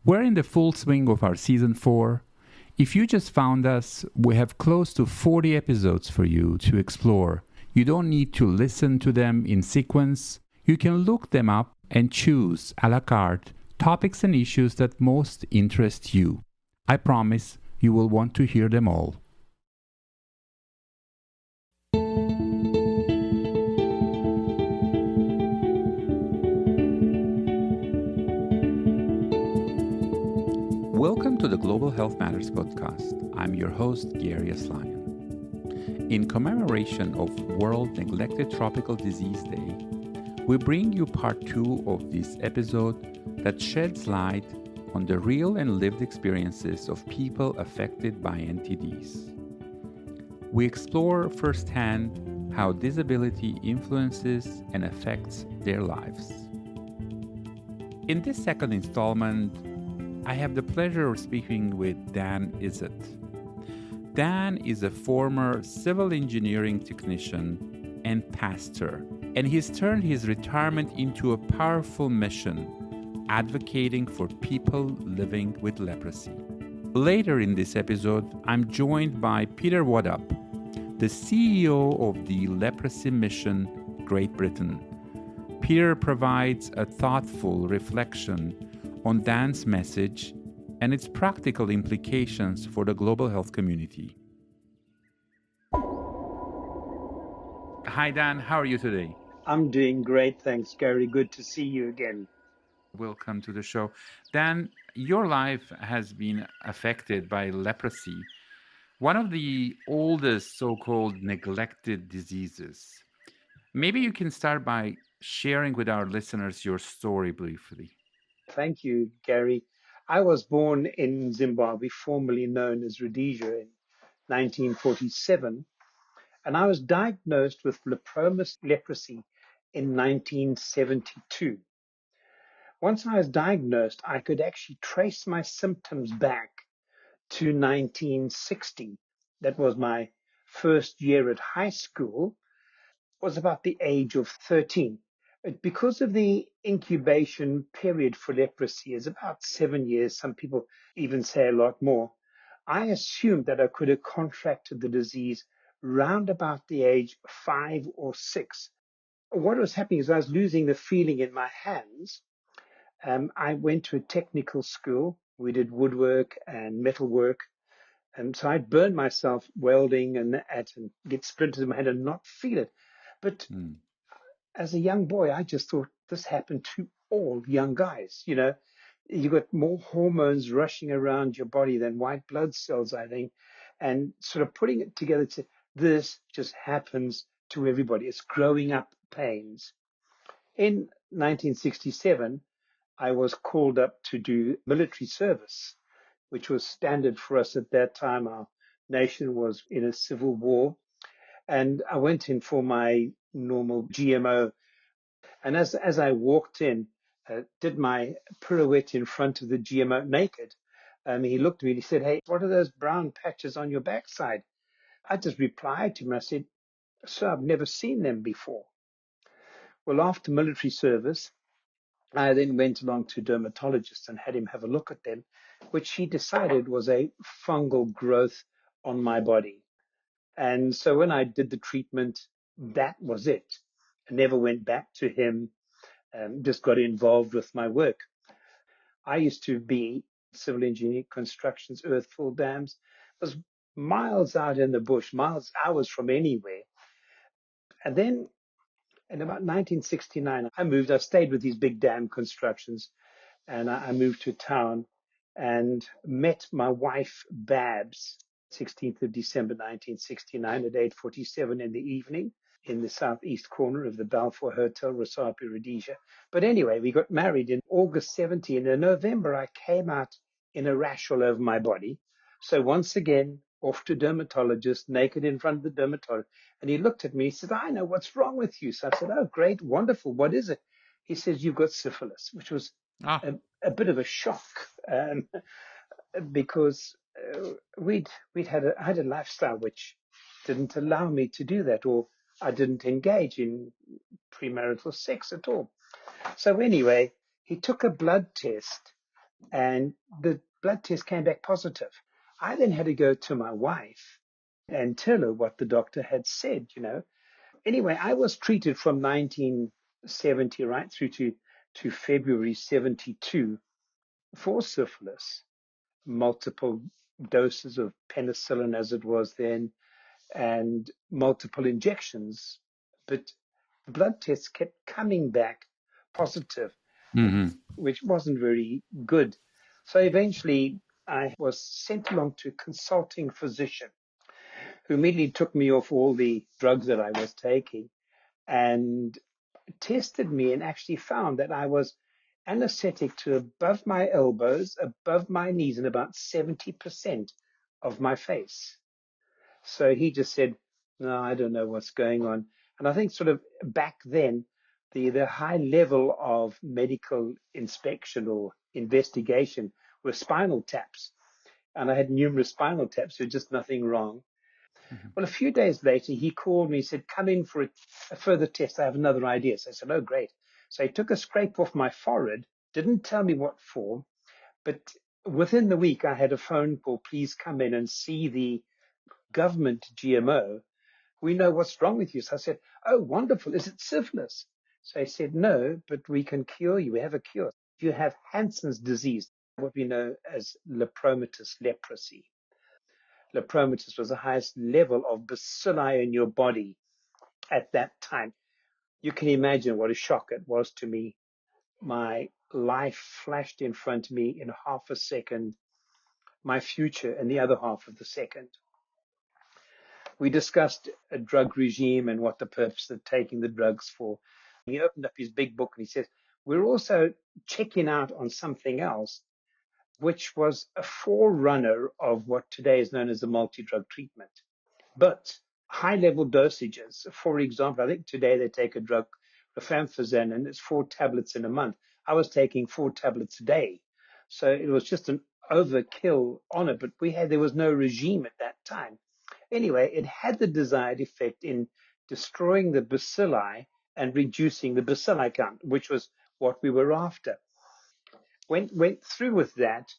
We're in the full swing of our season 4. If you just found us, we have close to 40 episodes for you to explore. You don't need to listen to them in sequence. You can look them up and choose a la carte topics and issues that most interest you. I promise you will want to hear them all. Welcome to the Global Health Matters podcast. I'm your host, Garry Aslanyan. In commemoration of World Neglected Tropical Disease Day, we bring you part 2 of this episode that sheds light on the real and lived experiences of people affected by NTDs. We explore firsthand how disability influences and affects their lives. In this second installment, I have the pleasure of speaking with Dan Izzett. Dan is a former civil engineering technician and pastor, and he's turned his retirement into a powerful mission, advocating for people living with leprosy. Later in this episode, I'm joined by Peter Waddup, the CEO of the Leprosy Mission Great Britain. Peter provides a thoughtful reflection on Dan's message and its practical implications for the global health community. Hi, Dan. How are you today? I'm doing great. Thanks, Gary. Good to see you again. Welcome to the show. Dan, your life has been affected by leprosy, one of the oldest so-called neglected diseases. Maybe you can start by sharing with our listeners your story briefly. Thank you, Gary. I was born in Zimbabwe, formerly known as Rhodesia, in 1947, and I was diagnosed with leprosy in 1972. Once I was diagnosed, I could actually trace my symptoms back to 1960. That was my first year at high school, was about the age of 13. Because of the incubation period for leprosy is about 7 years, some people even say a lot more, I assumed that I could have contracted the disease round about the age 5 or 6. What was happening is I was losing the feeling in my hands. I went to a technical school. We did woodwork and metalwork. And so I'd burn myself welding and get splinters in my hand and not feel it. But as a young boy, I just thought this happened to all young guys. You know, you got more hormones rushing around your body than white blood cells, I think. And sort of putting it together to this just happens to everybody. It's growing up pains. In 1967, I was called up to do military service, which was standard for us at that time. Our nation was in a civil war. And I went in for my normal GMO. And as I walked in, did my pirouette in front of the GMO naked, he looked at me and he said, "Hey, what are those brown patches on your backside?" I just replied to him. I said, "Sir, I've never seen them before." Well, after military service, I then went along to a dermatologist and had him have a look at them, which he decided was a fungal growth on my body. And so when I did the treatment, that was it. I never went back to him, just got involved with my work. I used to be civil engineering, constructions, earthfall dams. It was miles out in the bush, miles, hours from anywhere. And then in about 1969, I stayed with these big dam constructions, and I moved to town and met my wife, Babs, 16th of December, 1969 at 8:47 in the evening in the southeast corner of the Balfour Hotel, Rosape, Rhodesia. But anyway, we got married in August 17. In November, I came out in a rash all over my body. So once again, off to dermatologist, naked in front of the dermatologist. And he looked at me, he said, "I know what's wrong with you." So I said, "Oh, great, wonderful. What is it?" He says, "You've got syphilis," which was a bit of a shock because I had a lifestyle which didn't allow me to do that, or I didn't engage in premarital sex at all. So anyway, he took a blood test and the blood test came back positive. I then had to go to my wife and tell her what the doctor had said, you know. Anyway, I was treated from 1970 right through to February 72 for syphilis, multiple doses of penicillin as it was then, and multiple injections. But the blood tests kept coming back positive, which wasn't very good. So eventually I was sent along to a consulting physician who immediately took me off all the drugs that I was taking and tested me and actually found that I was anesthetic to above my elbows, above my knees, and about 70% of my face. So he just said, no, I don't know what's going on. And I think sort of back then, the high level of medical inspection or investigation were spinal taps. And I had numerous spinal taps, so just nothing wrong. Well, a few days later, he called me, he said, come in for a further test. I have another idea. So I said, oh, great. So he took a scrape off my forehead, didn't tell me what for, but within the week, I had a phone call, please come in and see the government GMO. We know what's wrong with you. So I said, oh, wonderful. Is it syphilis? So he said, no, but we can cure you. We have a cure. You have Hansen's disease, what we know as lepromatous leprosy. Lepromatous was the highest level of bacilli in your body at that time. You can imagine what a shock it was to me. My life flashed in front of me in half a second, my future in the other half of the second. We discussed a drug regime and what the purpose of taking the drugs for. He opened up his big book and he says, we're also checking out on something else, which was a forerunner of what today is known as the multi-drug treatment. But high-level dosages, for example, I think today they take a drug, rifampicin, and it's 4 tablets in a month. I was taking 4 tablets a day. So it was just an overkill on it, but there was no regime at that time. Anyway, it had the desired effect in destroying the bacilli and reducing the bacilli count, which was what we were after. Went through with that,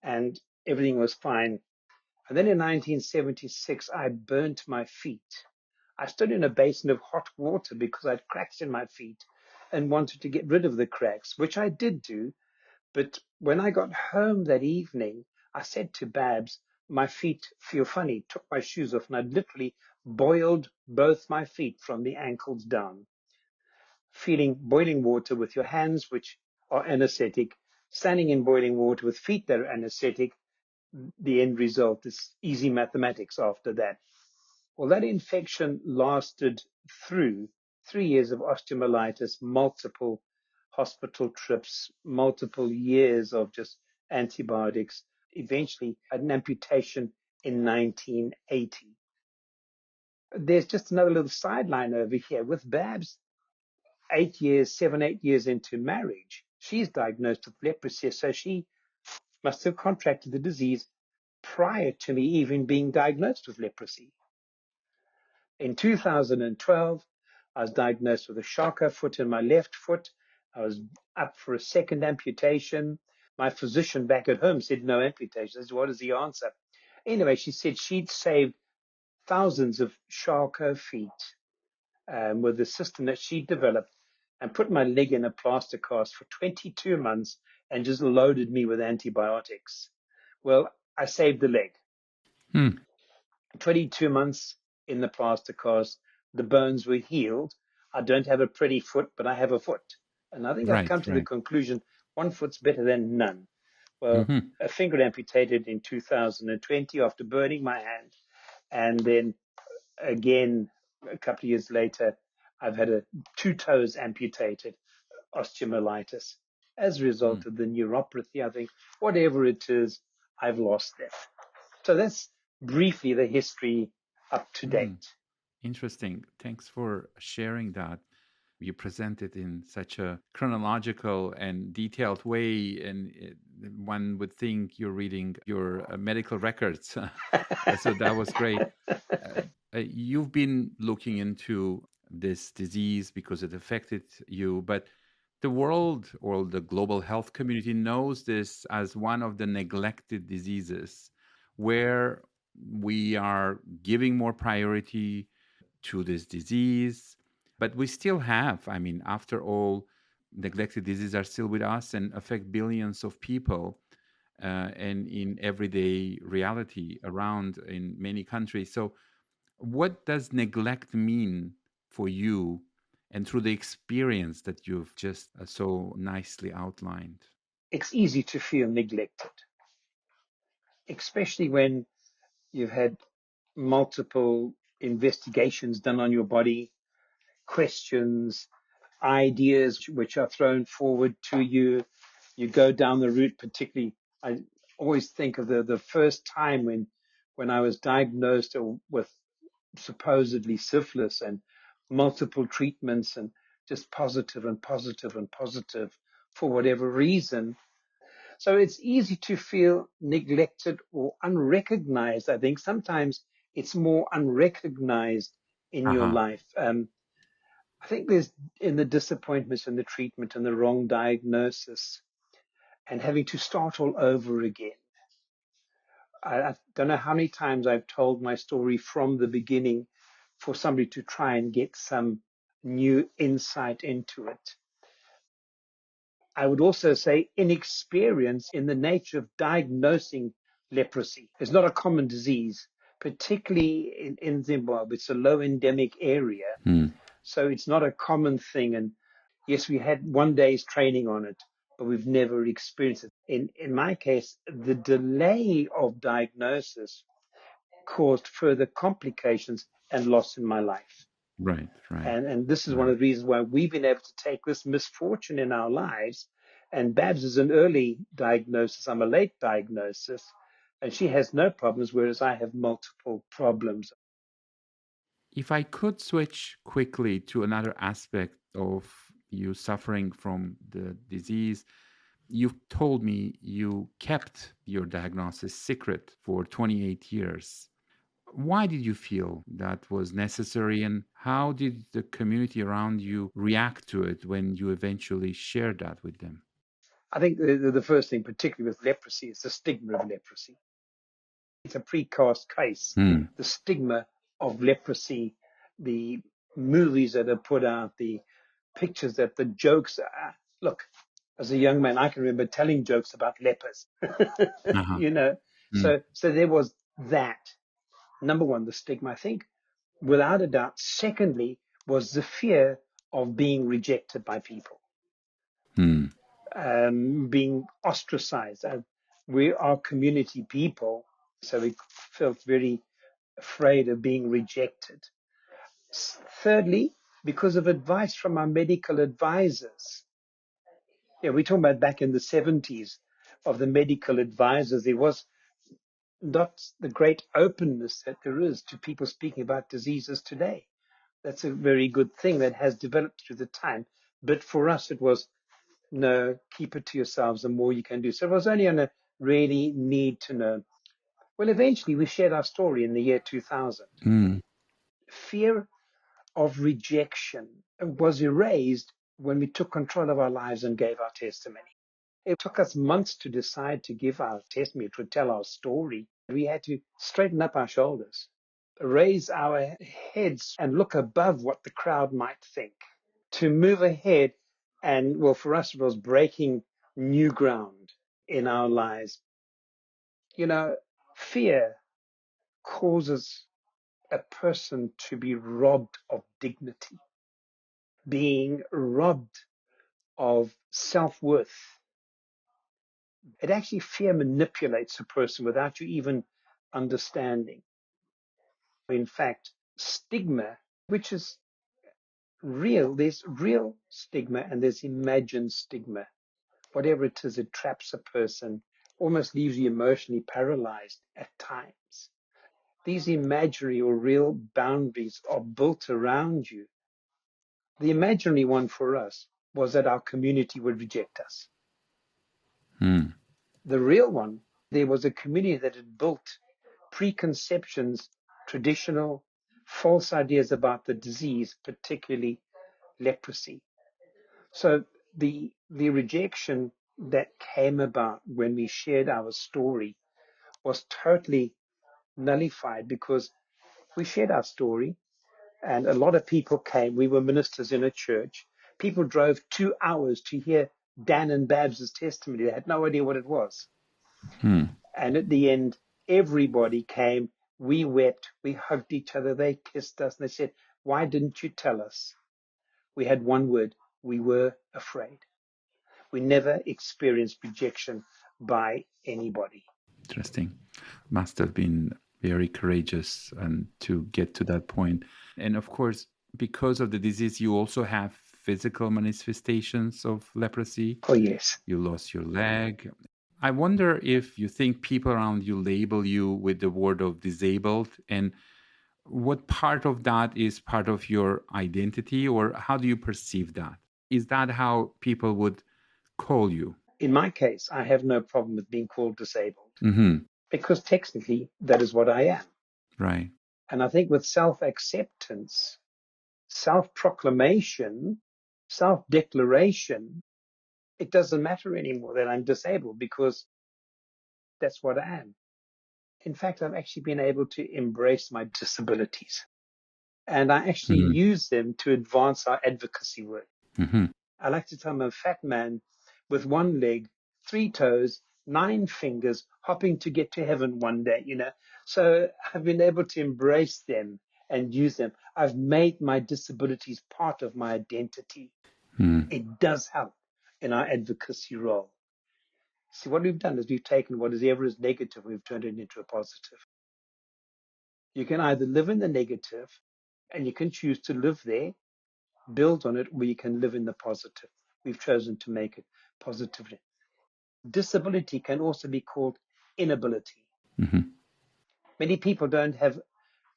and everything was fine. And then in 1976, I burnt my feet. I stood in a basin of hot water because I had cracks in my feet and wanted to get rid of the cracks, which I did do. But when I got home that evening, I said to Babs, my feet feel funny, took my shoes off, and I literally boiled both my feet from the ankles down. Feeling boiling water with your hands, which are anesthetic, standing in boiling water with feet that are anesthetic, the end result is easy mathematics after that. Well, that infection lasted through 3 years of osteomyelitis, multiple hospital trips, multiple years of just antibiotics, eventually an amputation in 1980. There's just another little sideline over here with Babs. 8 years into marriage, she's diagnosed with leprosy, so she must have contracted the disease prior to me even being diagnosed with leprosy. In 2012, I was diagnosed with a Charcot foot in my left foot. I was up for a second amputation. My physician back at home said no amputation. I said, what is the answer? Anyway, she said she'd saved thousands of Charcot feet with the system that she developed and put my leg in a plaster cast for 22 months and just loaded me with antibiotics. Well, I saved the leg. 22 months in the plaster cast, the bones were healed. I don't have a pretty foot, but I have a foot. And I think I've come to the conclusion, one foot's better than none. Well, a finger amputated in 2020 after burning my hand. And then again, a couple of years later, I've had 2 toes amputated, osteomyelitis. As a result of the neuropathy, I think, whatever it is, I've lost that. So that's briefly the history up to date. Interesting. Thanks for sharing that. You present it in such a chronological and detailed way, and one would think you're reading your medical records. So that was great. You've been looking into this disease because it affected you, but The world or the global health community knows this as one of the neglected diseases where we are giving more priority to this disease. But we still have, I mean, after all, neglected diseases are still with us and affect billions of people and in everyday reality around in many countries. So, what does neglect mean for you and through the experience that you've just so nicely outlined? It's easy to feel neglected, especially when you've had multiple investigations done on your body, questions, ideas which are thrown forward to you. You go down the route, particularly, I always think of the first time when I was diagnosed with supposedly syphilis and multiple treatments and just positive and positive and positive for whatever reason. So it's easy to feel neglected or unrecognized. I think sometimes it's more unrecognized in your Uh-huh. life. I think there's in the disappointments in the treatment and the wrong diagnosis and having to start all over again. I don't know how many times I've told my story from the beginning for somebody to try and get some new insight into it. I would also say inexperience in the nature of diagnosing leprosy. It's not a common disease, particularly in Zimbabwe. It's a low endemic area. So it's not a common thing. And yes, we had one day's training on it, but we've never experienced it. In my case, the delay of diagnosis caused further complications and loss in my life. Right, right. And this is one of the reasons why we've been able to take this misfortune in our lives. And Babs is an early diagnosis. I'm a late diagnosis. And she has no problems, whereas I have multiple problems. If I could switch quickly to another aspect of you suffering from the disease, you've told me you kept your diagnosis secret for 28 years. Why did you feel that was necessary, and how did the community around you react to it when you eventually shared that with them? I think the first thing, particularly with leprosy, is the stigma of leprosy. It's a precast case. The stigma of leprosy, the movies that are put out, the pictures that the jokes are. Look, as a young man, I can remember telling jokes about lepers, Uh-huh. you know. So there was that. Number one, the stigma, I think, without a doubt. Secondly, was the fear of being rejected by people, being ostracized. We are community people, so we felt very afraid of being rejected. Thirdly, because of advice from our medical advisors. Yeah, we're talking about back in the 70s of the medical advisors. There was not the great openness that there is to people speaking about diseases today. That's a very good thing that has developed through the time. But for us, it was, no, keep it to yourselves, the more you can do. So it was only on a really need to know. Well, eventually we shared our story in the year 2000. Fear of rejection was erased when we took control of our lives and gave our testimony. It took us months to decide to give our testimony, to tell our story. We had to straighten up our shoulders, raise our heads and look above what the crowd might think, to move ahead. And well, for us, it was breaking new ground in our lives. You know, fear causes a person to be robbed of dignity, being robbed of self-worth. It actually, fear manipulates a person without you even understanding. In fact, stigma, which is real, there's real stigma and there's imagined stigma. Whatever it is, it traps a person, almost leaves you emotionally paralyzed at times. These imaginary or real boundaries are built around you. The imaginary one for us was that our community would reject us. The real one, there was a community that had built preconceptions, traditional, false ideas about the disease, particularly leprosy. So the rejection that came about when we shared our story was totally nullified because we shared our story and a lot of people came. We were ministers in a church. People drove 2 hours to hear Dan and Babs's testimony. They had no idea what it was. And at the end, everybody came. We wept. We hugged each other. They kissed us. And they said, "Why didn't you tell us?" We had one word. We were afraid. We never experienced rejection by anybody. Interesting. Must have been very courageous and to get to that point. And of course, because of the disease, you also have physical manifestations of leprosy. Oh, yes. You lost your leg. I wonder if you think people around you label you with the word of disabled, and what part of that is part of your identity, or how do you perceive that? Is that how people would call you? In my case, I have no problem with being called disabled Mm-hmm. because technically that is what I am. Right. And I think with self-acceptance, self-proclamation, self-declaration, it doesn't matter anymore that I'm disabled because that's what I am. In fact, I've actually been able to embrace my disabilities and I actually use them to advance our advocacy work. Mm-hmm. I like to tell I'm a fat man with one leg, 3 toes, 9 fingers, hopping to get to heaven one day, So I've been able to embrace them and use them. I've made my disabilities part of my identity. It does help in our advocacy role. See, what we've done is we've taken what is ever is negative, we've turned it into a positive. You can either live in the negative and you can choose to live there, build on it, or you can live in the positive. We've chosen to make it positively. Disability can also be called inability. Mm-hmm. Many people don't have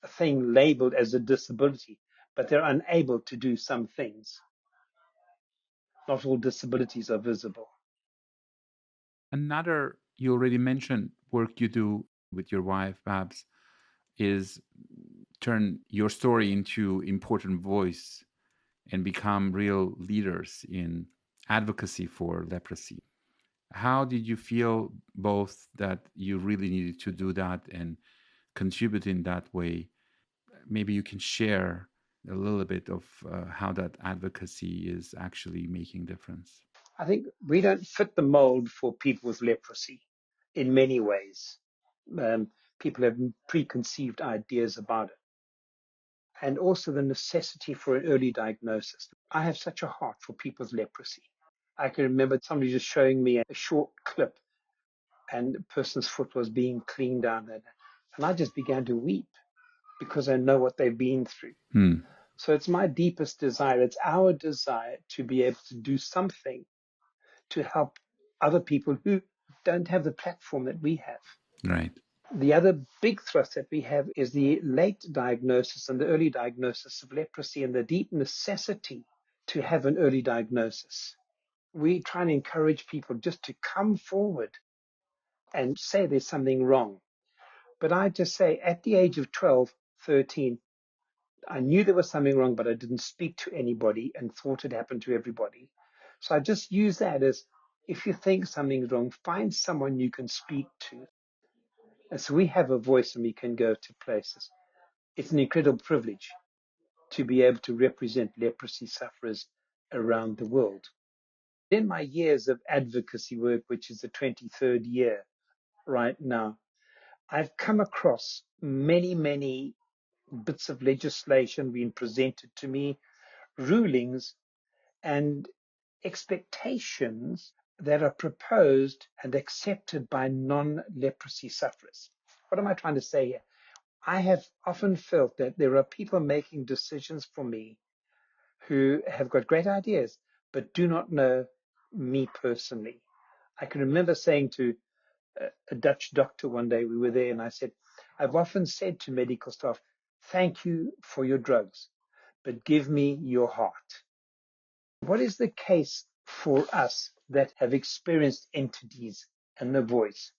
a thing labeled as a disability, but they're unable to do some things. Not all disabilities are visible. Another, you already mentioned, work you do with your wife, Babs, is turn your story into important voice and become real leaders in advocacy for leprosy. How did you feel both that you really needed to do that and contribute in that way? Maybe you can share a little bit of how that advocacy is actually making difference. I think we don't fit the mold for people with leprosy in many ways. People have preconceived ideas about it. And also the necessity for an early diagnosis. I have such a heart for people with leprosy. I can remember somebody just showing me a short clip and the person's foot was being cleaned out. And I just began to weep because I know what they've been through. So it's my deepest desire. It's our desire to be able to do something to help other people who don't have the platform that we have. Right. The other big thrust that we have is the late diagnosis and the early diagnosis of leprosy and the deep necessity to have an early diagnosis. We try and encourage people just to come forward and say there's something wrong. But I just say at the age of 12, 13, I knew there was something wrong, but I didn't speak to anybody and thought it happened to everybody. So I just use that as, if you think something's wrong, find someone you can speak to. And so we have a voice and we can go to places. It's an incredible privilege to be able to represent leprosy sufferers around the world. In my years of advocacy work, which is the 23rd year right now, I've come across many, many bits of legislation being presented to me, rulings and expectations that are proposed and accepted by non-leprosy sufferers. What am I trying to say here? I have often felt that there are people making decisions for me who have got great ideas, but do not know me personally. I can remember saying to a Dutch doctor one day, we were there, and I said, I've often said to medical staff, thank you for your drugs, but give me your heart. What is the case for us that have experienced entities and the voice?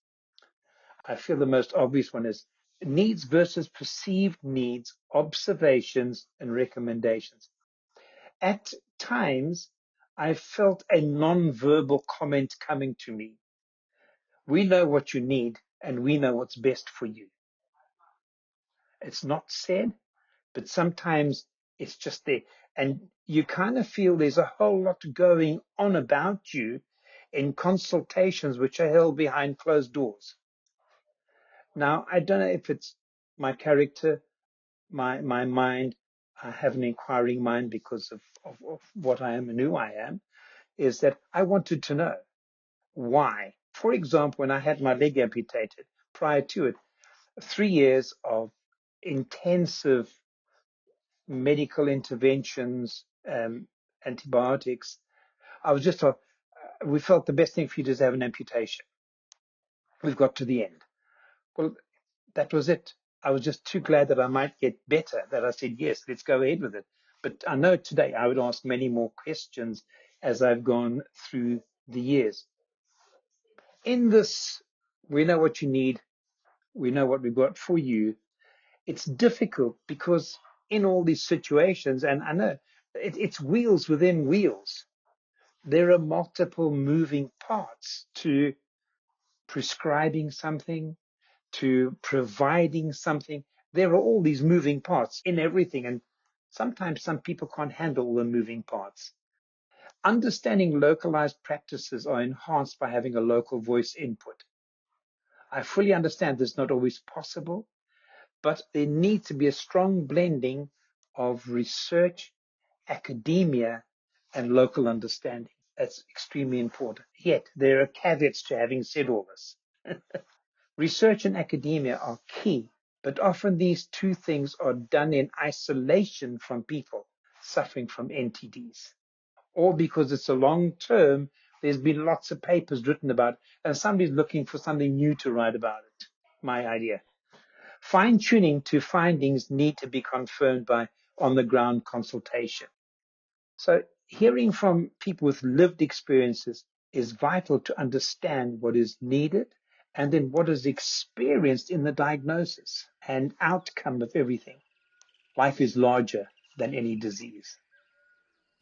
I feel the most obvious one is needs versus perceived needs, observations, and recommendations. At times, I felt a non-verbal comment coming to me. We know what you need and we know what's best for you. It's not said, but sometimes it's just there. And you kind of feel there's a whole lot going on about you in consultations which are held behind closed doors. Now, I don't know if it's my character, my mind. I have an inquiring mind because of what I am and who I am, is that I wanted to know why. For example, when I had my leg amputated, prior to it, 3 years of intensive medical interventions, antibiotics. I was just told, we felt the best thing for you is to have an amputation. We've got to the end. Well, that was it. I was just too glad that I might get better that I said, yes, let's go ahead with it. But I know today I would ask many more questions as I've gone through the years. In this, we know what you need. We know what we've got for you. It's difficult because in all these situations, and I know it's wheels within wheels, there are multiple moving parts to prescribing something, to providing something. There are all these moving parts in everything, and sometimes some people can't handle all the moving parts. Understanding localized practices are enhanced by having a local voice input. I fully understand this is not always possible, but there needs to be a strong blending of research, academia, and local understanding. That's extremely important. Yet, there are caveats to having said all this. Research and academia are key, but often these two things are done in isolation from people suffering from NTDs. Or because it's a long term, there's been lots of papers written about it, and somebody's looking for something new to write about it. My idea. Fine-tuning to findings need to be confirmed by on-the-ground consultation. So hearing from people with lived experiences is vital to understand what is needed and then what is experienced in the diagnosis and outcome of everything. Life is larger than any disease.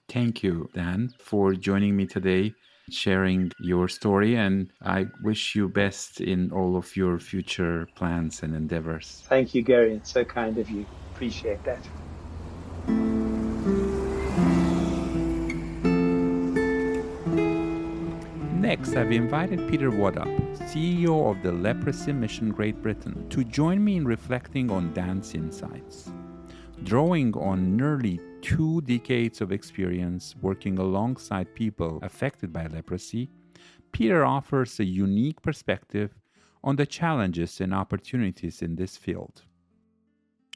Thank you, Dan, for joining me today, sharing your story, and I wish you best in all of your future plans and endeavors. Thank you, Garry. It's so kind of you. Appreciate that. Next, I've invited Peter Waddup, CEO of the Leprosy Mission Great Britain, to join me in reflecting on Dan's insights. Drawing on nearly 2 decades of experience working alongside people affected by leprosy, Peter offers a unique perspective on the challenges and opportunities in this field.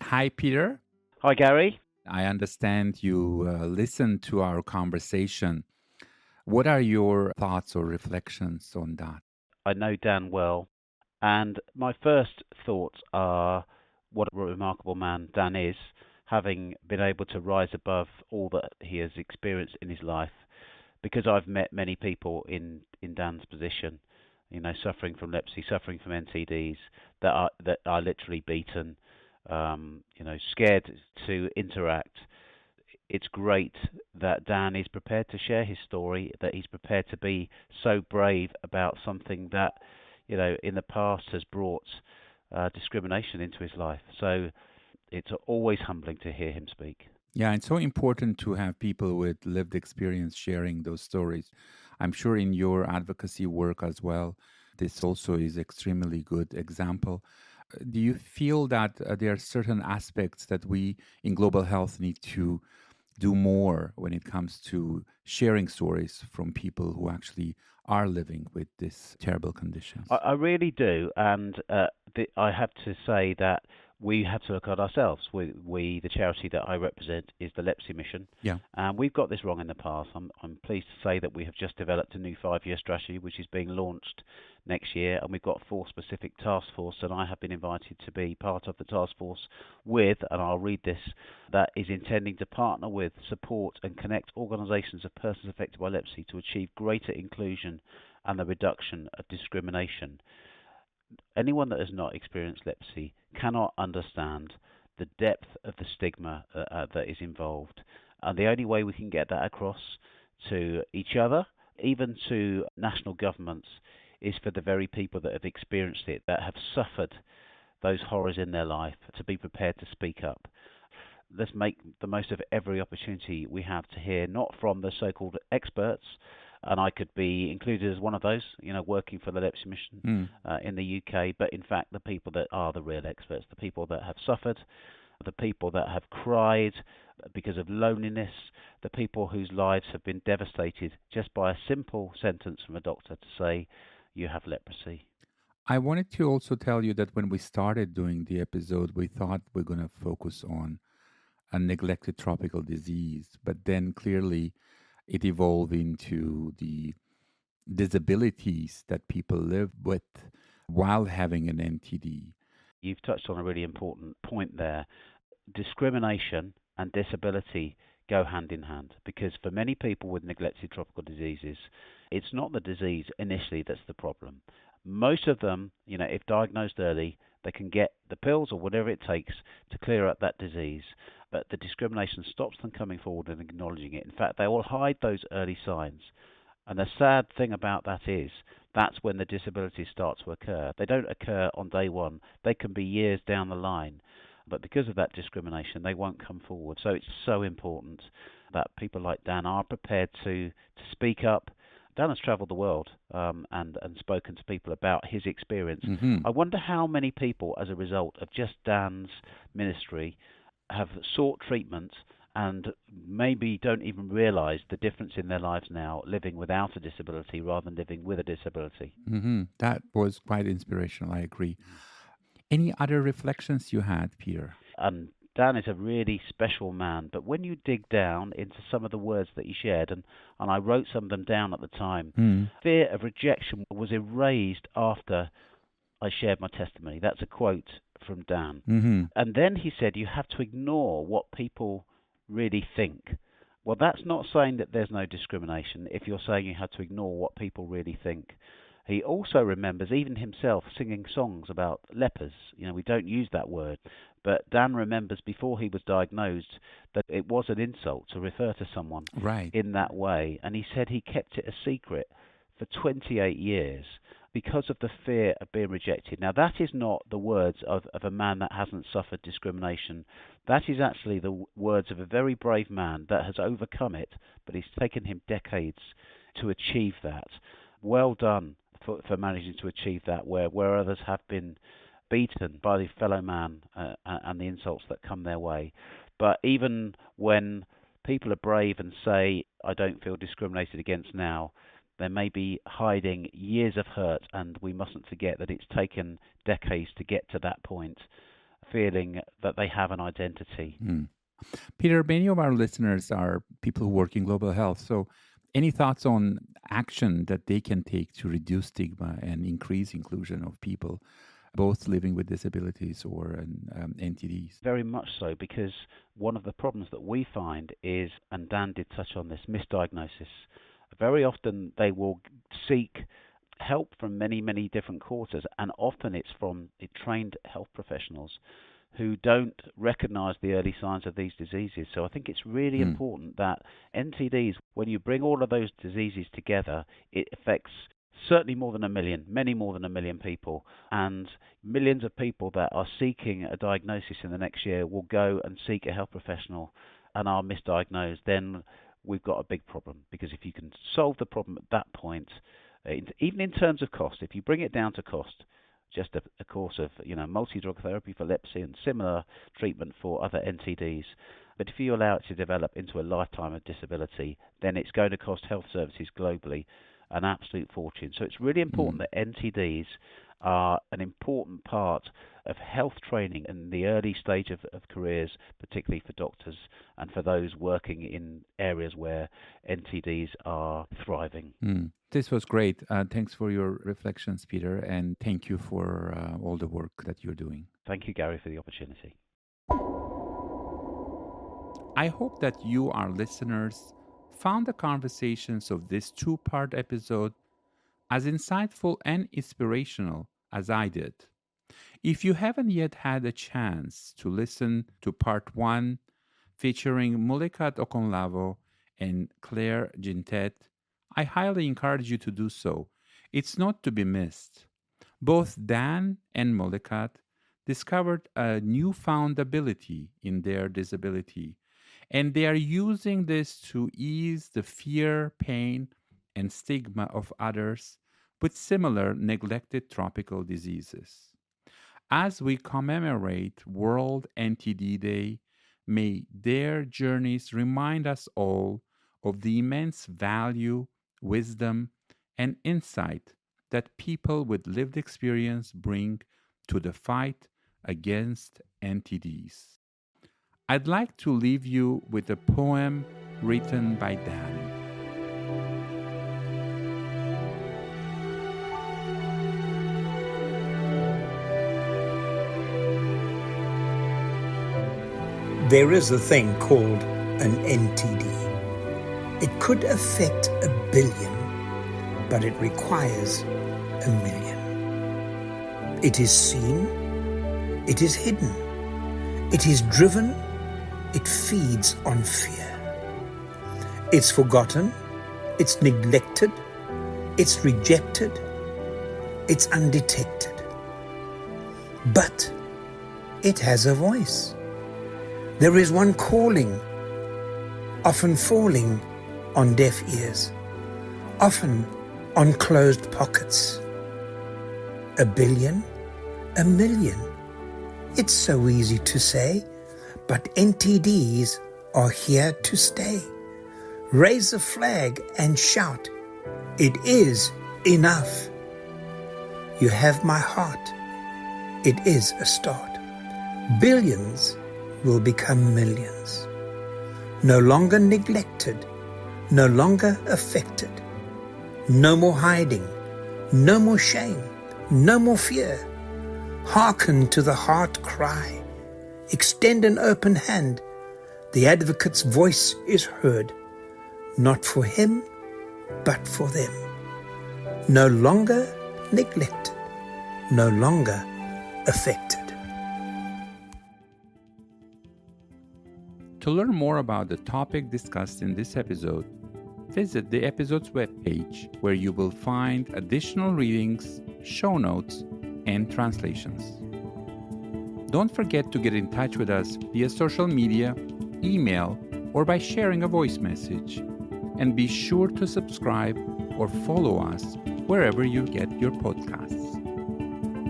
Hi, Peter. Hi, Garry. I understand you listened to our conversation. What are your thoughts or reflections on that? I know Dan well, and my first thoughts are what a remarkable man Dan is, having been able to rise above all that he has experienced in his life, because I've met many people in Dan's position, suffering from leprosy, suffering from NTDs, that are literally beaten, scared to interact. It's great that Dan is prepared to share his story, that he's prepared to be so brave about something that, in the past has brought discrimination into his life. So it's always humbling to hear him speak. Yeah, it's so important to have people with lived experience sharing those stories. I'm sure in your advocacy work as well, this also is extremely good example. Do you feel that there are certain aspects that we in global health need to do more when it comes to sharing stories from people who actually are living with this terrible conditions? I really do, and I have to say that we have to look at ourselves. We, the charity that I represent, is the Leprosy Mission. Yeah. And we've got this wrong in the past. I'm pleased to say that we have just developed a new 5-year strategy, which is being launched next year, and we've got 4 specific task force, and I have been invited to be part of the task force with, and I'll read this, that is intending to partner with, support and connect organisations of persons affected by leprosy to achieve greater inclusion and the reduction of discrimination. Anyone that has not experienced leprosy cannot understand the depth of the stigma that is involved. And the only way we can get that across to each other, even to national governments, is for the very people that have experienced it, that have suffered those horrors in their life, to be prepared to speak up. Let's make the most of every opportunity we have to hear, not from the so-called experts, and I could be included as one of those, working for the Leprosy Mission in the UK, but in fact the people that are the real experts, the people that have suffered, the people that have cried because of loneliness, the people whose lives have been devastated just by a simple sentence from a doctor to say, you have leprosy. I wanted to also tell you that when we started doing the episode, we thought we're going to focus on a neglected tropical disease, but then clearly it evolved into the disabilities that people live with while having an NTD. You've touched on a really important point there. Discrimination and disability go hand in hand, because for many people with neglected tropical diseases, it's not the disease initially that's the problem. Most of them, if diagnosed early, they can get the pills or whatever it takes to clear up that disease, but the discrimination stops them coming forward and acknowledging it. In fact, they will hide those early signs. And the sad thing about that is that's when the disabilities start to occur. They don't occur on day one. They can be years down the line. But because of that discrimination, they won't come forward. So it's so important that people like Dan are prepared to speak up. Dan has travelled the world and spoken to people about his experience. Mm-hmm. I wonder how many people, as a result of just Dan's ministry, have sought treatment and maybe don't even realise the difference in their lives now, living without a disability rather than living with a disability. Mm-hmm. That was quite inspirational, I agree. Any other reflections you had, Peter? And Dan is a really special man, but when you dig down into some of the words that he shared, and I wrote some of them down at the time, fear of rejection was erased after I shared my testimony. That's a quote from Dan. Mm-hmm. And then he said, you have to ignore what people really think. Well, that's not saying that there's no discrimination if you're saying you have to ignore what people really think. He also remembers even himself singing songs about lepers. We don't use that word, but Dan remembers before he was diagnosed that it was an insult to refer to someone in that way. And he said he kept it a secret for 28 years because of the fear of being rejected. Now, that is not the words of a man that hasn't suffered discrimination. That is actually the words of a very brave man that has overcome it, but it's taken him decades to achieve that. Well done for managing to achieve that, where others have been beaten by the fellow man and the insults that come their way. But even when people are brave and say, I don't feel discriminated against now, they may be hiding years of hurt, and we mustn't forget that it's taken decades to get to that point, feeling that they have an identity. Peter, many of our listeners are people who work in global health. So any thoughts on action that they can take to reduce stigma and increase inclusion of people, both living with disabilities or NTDs? Very much so, because one of the problems that we find is, and Dan did touch on this, misdiagnosis. Very often they will seek help from many, many different quarters, and often it's from trained health professionals who don't recognize the early signs of these diseases. So I think it's really important that NTDs, when you bring all of those diseases together, it affects certainly more than 1 million, many more than 1 million people, and millions of people that are seeking a diagnosis in the next year will go and seek a health professional and are misdiagnosed. Then we've got a big problem, because if you can solve the problem at that point, even in terms of cost, if you bring it down to cost, just a course of multi-drug therapy for leprosy and similar treatment for other NTDs, but if you allow it to develop into a lifetime of disability, then it's going to cost health services globally an absolute fortune. So it's really important that NTDs are an important part of health training in the early stage of careers, particularly for doctors and for those working in areas where NTDs are thriving. This was great. Thanks for your reflections, Peter, and thank you for all the work that you're doing. Thank you, Gary, for the opportunity. I hope that you, our listeners, found the conversations of this two-part episode as insightful and inspirational as I did. If you haven't yet had a chance to listen to part 1 featuring Mulikat Okonlavo and Claire Gintet, I highly encourage you to do so. It's not to be missed. Both Dan and Molekat discovered a newfound ability in their disability, and they are using this to ease the fear, pain, and stigma of others with similar neglected tropical diseases. As we commemorate World NTD Day, may their journeys remind us all of the immense value, wisdom, and insight that people with lived experience bring to the fight against NTDs. I'd like to leave you with a poem written by Dan. There is a thing called an NTD. It could affect 1 billion, but it requires 1 million. It is seen, it is hidden, it is driven, it feeds on fear. It's forgotten, it's neglected, it's rejected, it's undetected. But it has a voice. There is one calling, often falling on deaf ears, often on closed pockets. 1 billion, 1 million. It's so easy to say, but NTDs are here to stay. Raise a flag and shout, it is enough. You have my heart. It is a start. Billions will become millions. No longer neglected, no longer affected. No more hiding, no more shame, no more fear. Hearken to the heart cry. Extend an open hand. The advocate's voice is heard, not for him, but for them. No longer neglected, no longer affected. To learn more about the topic discussed in this episode, visit the episode's webpage where you will find additional readings, show notes, and translations. Don't forget to get in touch with us via social media, email, or by sharing a voice message. And be sure to subscribe or follow us wherever you get your podcasts.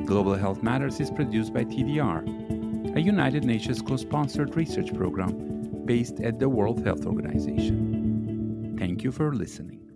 Global Health Matters is produced by TDR, a United Nations co-sponsored research program based at the World Health Organization. Thank you for listening.